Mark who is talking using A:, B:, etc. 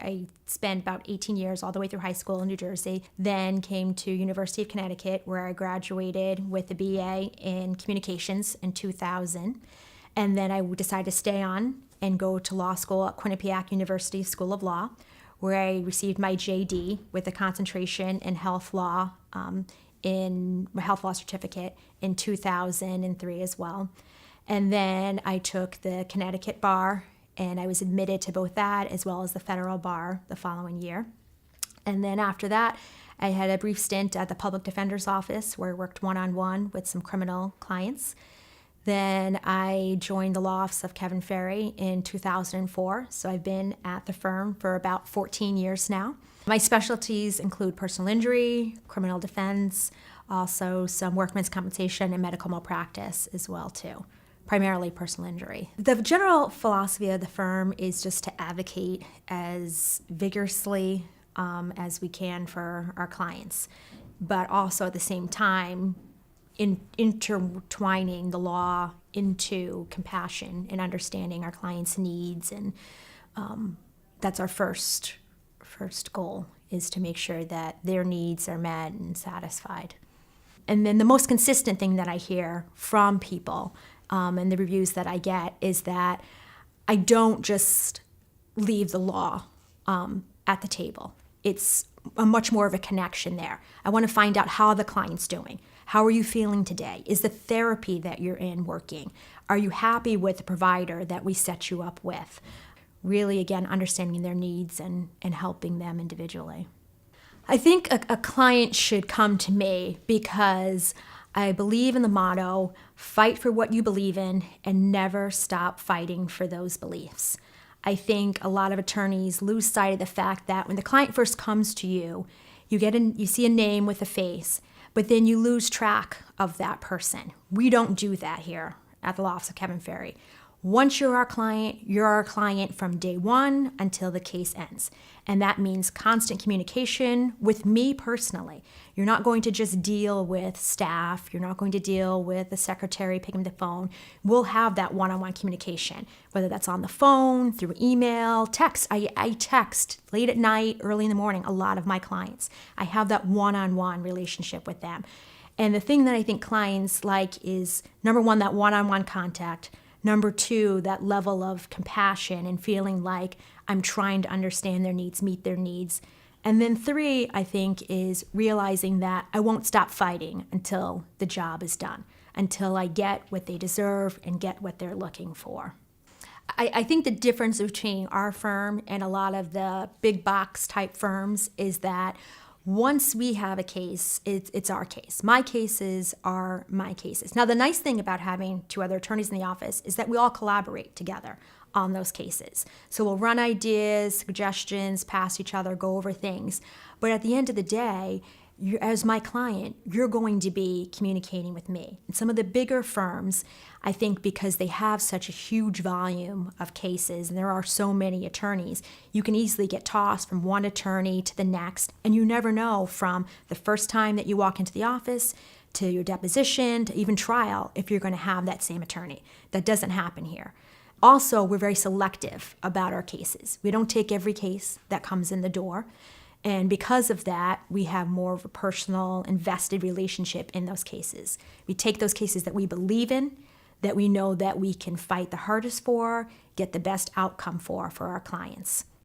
A: I spent about 18 years all the way through high school in New Jersey, then came to University of Connecticut where I graduated with a BA in communications in 2000. And then I decided to stay on and go to law school at Quinnipiac University School of Law, where I received my JD with a concentration in health law, in my health law certificate in 2003 as well. And then I took the Connecticut bar, and I was admitted to both that as well as the federal bar the following year. And then after that, I had a brief stint at the public defender's office where I worked one-on-one with some criminal clients. Then I joined the law office of Kevin Ferry in 2004. So I've been at the firm for about 14 years now. My specialties include personal injury, criminal defense, also some workman's compensation and medical malpractice as well too, primarily personal injury. The general philosophy of the firm is just to advocate as vigorously as we can for our clients, but also at the same time intertwining the law into compassion and understanding our clients' needs. And that's our first goal, is to make sure that their needs are met and satisfied. And then the most consistent thing that I hear from people and the reviews that I get is that I don't just leave the law at the table. It's a much more of a connection there. I want to find out how the client's doing. How are you feeling today? Is the therapy that you're in working? Are you happy with the provider that we set you up with? Really, again, understanding their needs and helping them individually. I think a client should come to me because I believe in the motto, fight for what you believe in and never stop fighting for those beliefs. I think a lot of attorneys lose sight of the fact that when the client first comes to you, you see a name with a face, but then you lose track of that person. We don't do that here at the law office of Kevin Ferry. Once you're our client from day one until the case ends. And that means constant communication with me personally. You're not going to just deal with staff. You're not going to deal with the secretary picking the phone. We'll have that one-on-one communication, whether that's on the phone, through email, text. I text late at night, early in the morning, a lot of my clients. I have that one-on-one relationship with them. And the thing that I think clients like is, number one, that one-on-one contact. Number two, that level of compassion and feeling like I'm trying to understand their needs, meet their needs. And then three, I think, is realizing that I won't stop fighting until the job is done, until I get what they deserve and get what they're looking for. I think the difference between our firm and a lot of the big box type firms is that once we have a case, it's our case. My cases are my cases. Now, the nice thing about having two other attorneys in the office is that we all collaborate together on those cases. So we'll run ideas, suggestions, past each other, go over things. But at the end of the day, as my client, you're going to be communicating with me. And some of the bigger firms, I think because they have such a huge volume of cases and there are so many attorneys, you can easily get tossed from one attorney to the next. And you never know from the first time that you walk into the office to your deposition to even trial if you're going to have that same attorney. That doesn't happen here. Also, we're very selective about our cases. We don't take every case that comes in the door. And because of that, we have more of a personal, invested relationship in those cases. We take those cases that we believe in, that we know that we can fight the hardest for, get the best outcome for our clients.